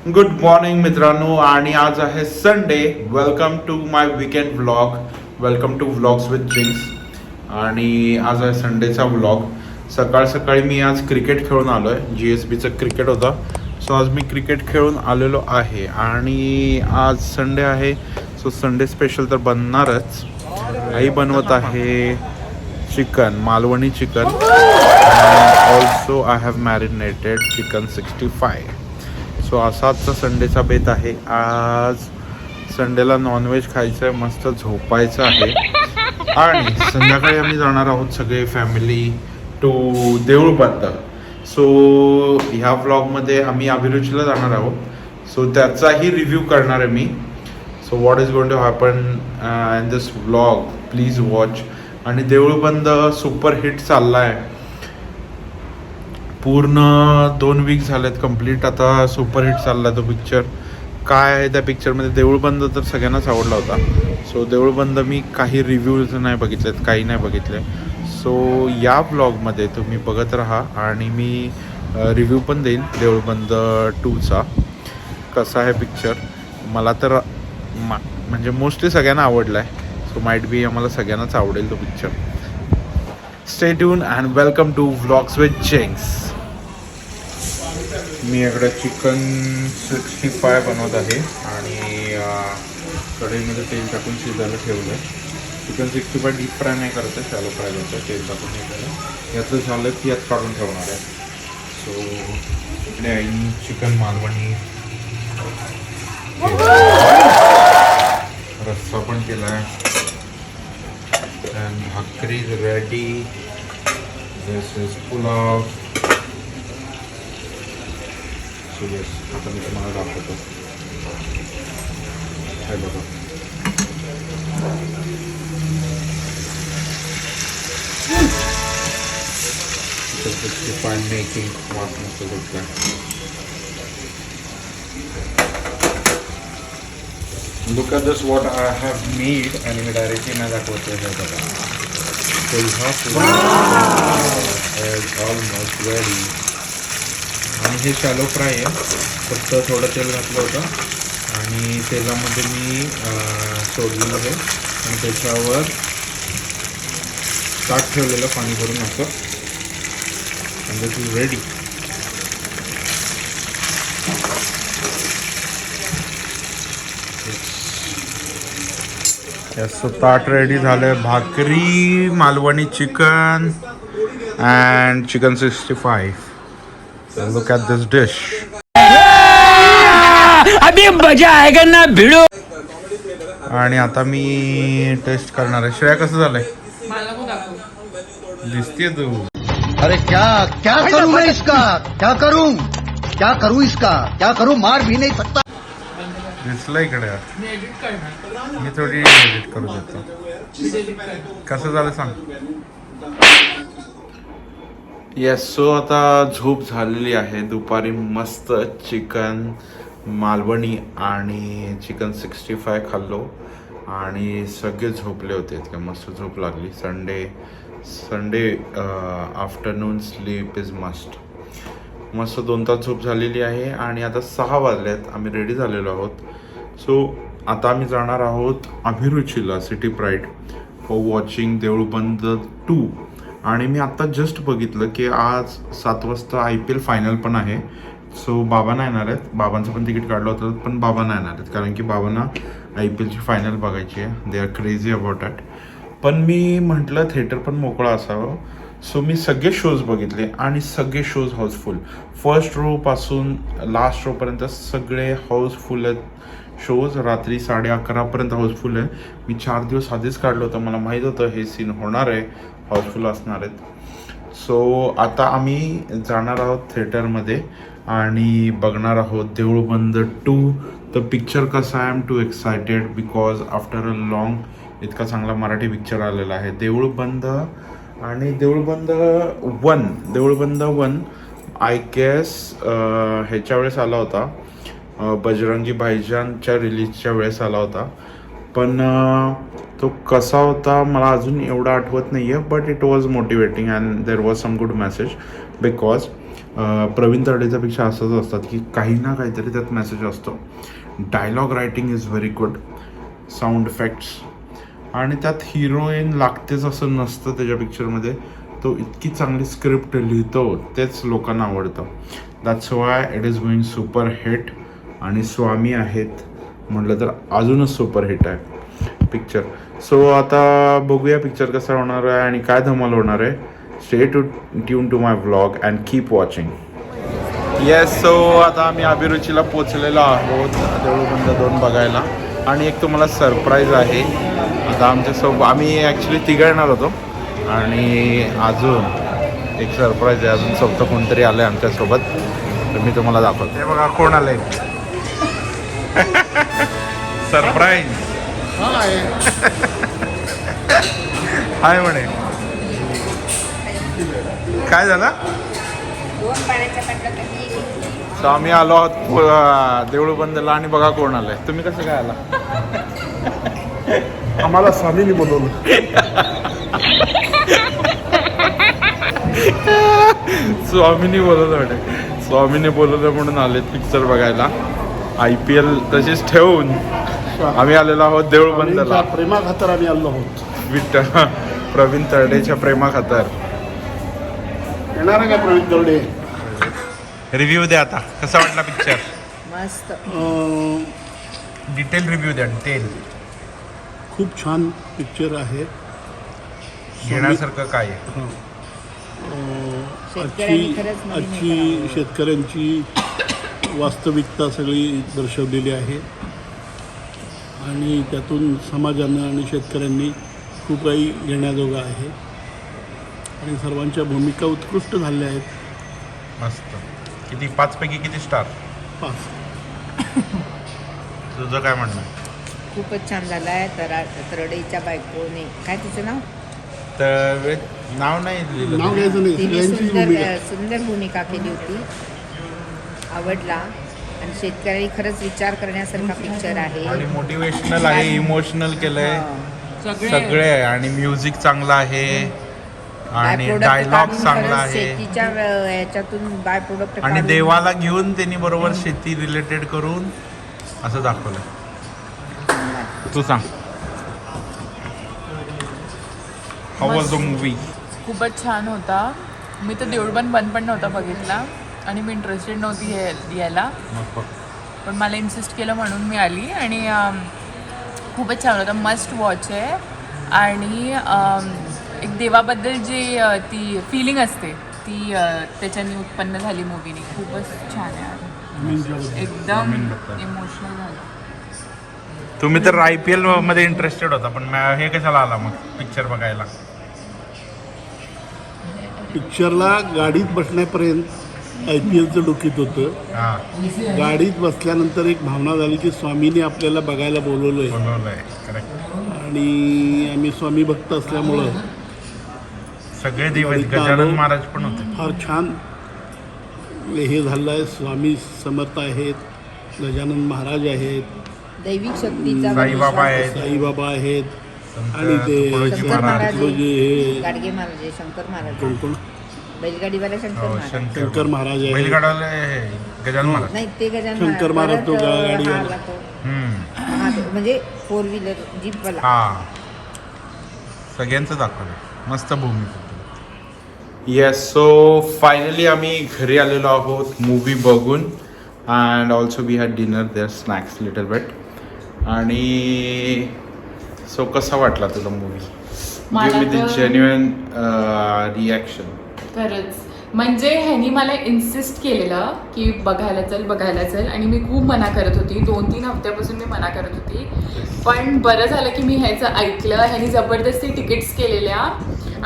Good morning मित्रांनो, आणि आज आहे Sunday. Welcome to my weekend vlog. Welcome to vlogs with Jinx. आणि आज आहे संडेचा व्लॉग. सकाळ सकाळी मी आज क्रिकेट खेळून आलो आहे. GSBचं क्रिकेट होता, सो आज मी क्रिकेट खेळून आलेलो आहे. आणि आज संडे आहे, सो संडे स्पेशल तर बनणारच. आई बनवत आहे chicken, Malvani chicken. Also I have marinated chicken 65. So असा आजचा संडेचा बेत आहे. आज संडेला नॉनव्हेज खायचं आहे, मस्त झोपायचं आहे. आणि संध्याकाळी आम्ही जाणार आहोत सगळे फॅमिली टू देऊळबंद. सो ह्या व्लॉगमध्ये आम्ही अभिरुचीला जाणार आहोत, सो त्याचाही रिव्ह्यू करणार आहे मी. So what is going to happen in this vlog, please watch. आणि देऊळबंद सुपरहिट चालला आहे. पूर्ण 2 वीक झालेत कंप्लीट. आता सुपरहिट चालला तो पिक्चर. काय आहे त्या पिक्चरमध्ये, देऊळबंद तर सगळ्यांनाच आवडला होता. सो देऊळबंद मी काही रिव्ह्यूज नाही बघितलेत, काही नाही बघितले. सो या ब्लॉगमध्ये तुम्ही बघत राहा आणि मी रिव्ह्यू पण देईन देऊळबंद 2चा. कसा आहे पिक्चर. मला तर म्हणजे मोस्टली सगळ्यांना आवडला आहे. सो माइट बी आम्हाला सगळ्यांनाच आवडेल तो picture. Stay tune and welcome to vlogs with Jinx. मी इकडे चिकन 65 बनवत आहे आणि कढईमध्ये तेल टाकून शिजायला ठेवलं आहे. चिकन 65 डीप फ्राय नाही करत आहे, शॅलो फ्राय करतो आहे. तेल टाकून हे केलं, यातलं झालं की यात काढून ठेवणार आहे. सो इकडे आईने चिकन मालवणी रस्सा पण केला आहे. अँड भाकरी ready. This is pulao. Yes, आता मी तुम्हाला दाखवतो. काय बघा, फाईन मेकिंग वाटणं सगळं काय. Look at this what I have made. आणि मी डायरेक्टली नाही दाखवतो हे बघा. Almost ready. आणि हे शॅलो फ्राय आहे. फक्त थोडं तेल घातलं होतं आणि तेलामध्ये मी सोडलेलं आहे आणि त्याच्यावर ताट ठेवलेलं पाणी भरून असं. आणि दिस इज रेडी. याचं ताट रेडी झालं. भाकरी, Malvani chicken and chicken 65. Look at this dish. अभी मजा आएगा ना भिडो. आणि आता मी टेस्ट करणार आहे. श्रेया, कसं झालंय? दिसतीये तू. अरे क्या क्या करूं मैं इसका, क्या करूं इसका, क्या करूं, मार भी नहीं सकता. दिसलं इकडे. मी थोडी एडिट करू देतो. कसं झालं सांग. येस. सो आता झोप झालेली आहे. दुपारी मस्त चिकन मालवणी आणि चिकन 65 खाल्लो आणि सगळे झोपले होते. इतके मस्त झोप लागली. Sunday afternoon sleep is must. मस्त 2 तास झोप झालेली आहे. आणि आता 6 वाजलेत. आम्ही रेडी झालेलो आहोत. सो आता आम्ही जाणार आहोत अभिरुचीला, city pride, for watching Deoolband 2. आणि मी आत्ता जस्ट बघितलं की आज 7 वाजता IPL फायनल पण आहे. सो बाबा नाही येणार आहेत. बाबांचं पण तिकीट काढलं होतं, पण बाबा नाही येणार आहेत कारण की बाबांना IPLची फायनल बघायची आहे. They are crazy about that. पण मी म्हटलं थिएटर पण मोकळा असावं. सो मी सगळे शोज बघितले आणि सगळे शोज हाऊसफुल. फर्स्ट रो पासून लास्ट रोपर्यंत सगळे हाऊसफुल आहेत शोज. रात्री 11:30पर्यंत हाऊसफुल आहे. मी 4 दिवस आधीच काढलं होतं. मला माहीत होतं हे सीन होणार आहे, हाऊसफुल असणार आहेत. सो आता आम्ही जाणार आहोत थिएटरमध्ये आणि बघणार आहोत देऊळबंद 2. तर पिक्चर कसा आहे, I am too excited because after a long इतका चांगला मराठी पिक्चर आलेला आहे देऊळबंद. आणि देऊळबंद 1 आय गेस ह्याच्या वेळेस आला होता, बजरंगी भाईजानच्या रिलीजच्या वेळेस आला होता. पण तो कसा होता मला अजून एवढं आठवत नाही आहे. But it was motivating and there was some good message because Praveen तरडेच्या पेक्षा असंच असतात की काही ना काहीतरी त्यात मेसेज असतो. Dialogue writing is very good, sound effects, आणि त्यात हिरोईन लागतेच असं नसतं त्याच्या पिक्चरमध्ये. तो इतकी चांगली स्क्रिप्ट लिहितो, तेच लोकांना आवडतं. That's why it is going super hit. आणि स्वामी आहेत म्हटलं तर अजूनच सुपर हिट आहे पिक्चर. सो आता बघूया पिक्चर कसा होणार आहे आणि काय धमाल होणार आहे. Stay tune to my vlog and keep watching. Yes, so आता आम्ही अभिरुचीला पोचलेलो आहोत देऊळबंद 2 बघायला. आणि एक तुम्हाला सरप्राईज आहे. आता आमच्यासोबत आम्ही ॲक्च्युली तिघं येणार होतो आणि अजून एक सरप्राईज आहे. अजून सोबतं कोणतरी आलं आहे आमच्यासोबत, तर मी तुम्हाला दाखवतो. हे बघा कोण आलं आहे. सरप्राईज हाय म्हणे. काय झालं. सो आम्ही आलो आहोत देऊळबंदला आणि बघा कोण आलंय. तुम्ही कसं काय आला. आम्हाला स्वामींनी बोलवलं. स्वामींनी बोलवलं म्हणे. स्वामींनी बोलवलं म्हणून आलेत पिक्चर बघायला. IPL तशीच ठेवून आम्ही आलेलो आहोत देऊळबंदला. प्रेमाखातर आम्ही आलो आहोत. प्रवीण तरडेच्या प्रेमाखातर. येणार आहे का प्रवीण तरडे. रिव्ह्यू द्या आता, कसा वाटला पिक्चर. मस्त. डिटेल रिव्ह्यू द्या. डिटेल खूप छान पिक्चर आहे. घेण्यासारखं काय आहे. शेतकऱ्यांनी खरंच नवीन हे आजची करावं. शेतकऱ्यांची वास्तविकता सगळी दर्शवलेली आहे आणि त्यातून समाजानं आणि शेतकऱ्यांनी खूप काही घेण्याजोगं आहे आणि सर्वांच्या भूमिका उत्कृष्ट झाल्या आहेत. मस्त. किती 5 पैकी किती स्टार. 5. तुझं काय म्हणणं. खूपच छान झाला आहे. तरडेच्या बायकोने, काय तिचं नाव, तर नाव नाही लिहिलं. नाव घ्यायचं नाही, तिने सगळ्यांचीच भूमिका. सुंदर भूमिका केली होती. आवडला. आणि शेतकरी खरंच विचार करण्यासारखा पिक्चर आहे. आणि मोटिवेशनल आहे, इमोशनल केलंय हा. सगळे आहे. आणि म्युझिक चांगला आहे आणि Byproduct डायलॉग काढून चांगला खरंच आहे. शेतीच्या याच्यातून बाय प्रोडक्ट आणि देवाला घेऊन त्यांनी बरोबर शेती रिलेटेड करून असं दाखवलं. तू सांग, हाऊ वॉज द मूवी. खूपच छान होता. मी तर देऊळबंद बंद पण नव्हता बघितला आणि मी इंटरेस्टेड नव्हती यायला, पण मला इन्सिस्ट केलं म्हणून मी आली. आणि खूपच छान होता. मस्ट वॉच आहे. आणि एक देवाबद्दल जे ती फिलिंग असते ती त्याच्याने उत्पन्न झाली मूवीने. खूपच छान आहे. एकदम इमोशनल झालं. तुम्ही तर IPL मध्ये इंटरेस्टेड होता, पण हे कशाला आला मग पिक्चर बघायला. पिक्चरला गाडीत बसण्यापर्यंत IPLचं डोकीत होतं. हा, गाडीत बसल्यानंतर एक भावना झाली की स्वामीने आपल्याला बघायला बोलवलंय बोलवलंय. करेक्ट. आणि आम्ही स्वामी भक्त असल्यामुळं सगळे देव आहेत. गजानन महाराज पण होते. फार छान हे झालं आहे. स्वामी समर्थ आहेत, गजानन महाराज आहेत, दैविक शक्तीचा साईबाबा आहेत. साईबाबा आहेत संत आणि ते तुकडोजी शंकर महाराज. तुकडोजी हे गाडगे महाराज, शंकर महाराज, कोण कोण बैलगाडीवाला शंकर हो, महाराज. शंकर महाराज आहेत. बैलगाडाला हे गजानन महाराज. नाही, ते गजानन शंकर महाराज तो गाडीवाला. म्हणजे 4 व्हीलर जीपवाला. हा, सगळ्यांचं दाखवलं. मस्त भूमिका. येस, सो फायनली आम्ही घरी आलेलो आहोत मूवी बघून. And also we had dinner there, snacks little bit. आणि सो कसा वाटला तुला मूवी. मला गिव्ह मी द तर- जेन्युइन रिॲक्शन. खरंच म्हणजे ह्यानी मला इन्सिस्ट केलेलं की बघायला चल. आणि मी खूप मना करत होती. 2-3 हफ्त्यापासून मी मना करत होती. पण बरं झालं की मी ह्याचं ऐकलं. ह्यानी जबरदस्ती तिकीट्स केलेल्या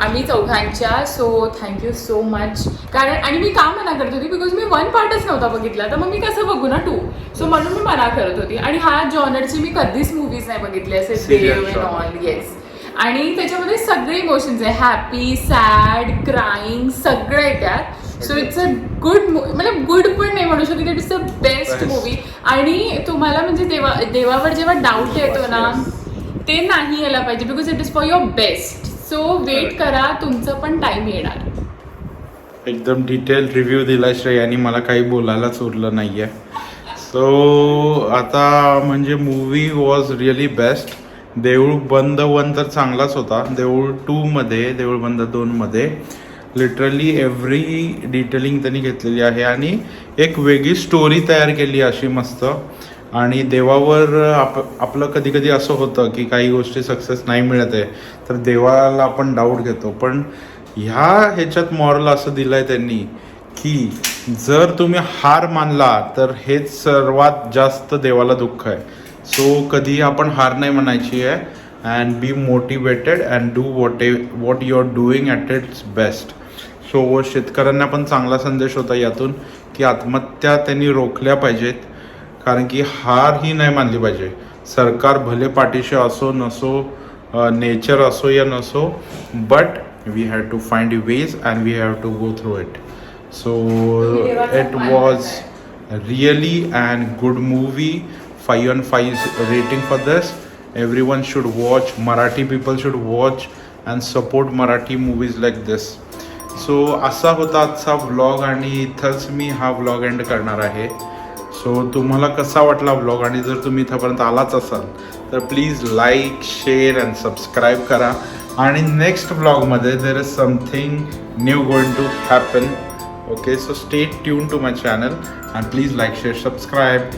आम्ही चौघांच्या. So thank you so much. कारण आणि मी का मना करत होती, बिकॉज मी 1 पार्टच नव्हता बघितला, तर मग मी कसं बघू ना 2. सो म्हणून मी मना करत होती. आणि हा जॉनरची मी कधीच मूवीज नाही बघितली असे देव अँड ऑल. येस. आणि त्याच्यामध्ये सगळे इमोशन्स आहे. हॅपी, सॅड, क्राईंग सगळं आहे त्यात. सो इट्स अ गुड मतलब गुड पण नाही म्हणू शकत, it is the best movie. आणि तुम्हाला म्हणजे देवावर जेव्हा डाऊट येतो ना, ते नाही यायला पाहिजे, because it is for your best. So wait करा, तुमचं पण टाइम येणार. एकदम डिटेल रिव्ह्यू दिला श्रेयानी, मला काही बोलायलाच उरलं नाही आहे. सो आता म्हणजे मूवी वॉज रिअली बेस्ट. देऊळ बंद 1 तर चांगलाच होता. देऊळ 2मध्ये, देऊळ बंद 2मध्ये लिटरली एव्हरी डिटेलिंग त्यांनी घेतलेली आहे आणि एक वेगळी स्टोरी तयार केली अशी मस्त. आणि देवावर आपलं कधी कधी असं होतं की काही गोष्टी सक्सेस नाही मिळत आहे तर देवाला आपण डाऊट घेतो, पण ह्याच्यात मॉरल असं दिलं आहे त्यांनी की जर तुम्ही हार मानला तर हेच सर्वात जास्त देवाला दुःख आहे. सो कधी आपण हार नाही म्हणायची आहे. And be motivated and do what you are doing at its best. So शेतकऱ्यांना पण चांगला संदेश होता यातून की आत्महत्या त्यांनी रोखल्या पाहिजेत, कारण की हार ही नाही मानली पाहिजे. सरकार भले पाठीशी असो नसो, नेचर असो या नसो, but we have to find ways and we have to go through it. So it was really and good movie. 5 on 5 rating for this. Everyone should watch. Marathi people should watch and support Marathi movies like this. So असा होता आजचा vlog आणि इथंच मी हा vlog end करणार आहे. So तुम्हाला कसा वाटला व्लॉग, आणि जर तुम्ही इथंपर्यंत आलाच असाल तर please like, share and subscribe करा. आणि नेक्स्ट व्लॉगमध्ये there is something new going to happen. Okay, so stay tune to my channel and please like, share, subscribe.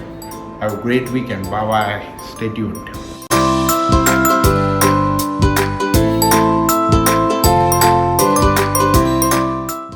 Have a great weekend. Bye bye. Stay tuned.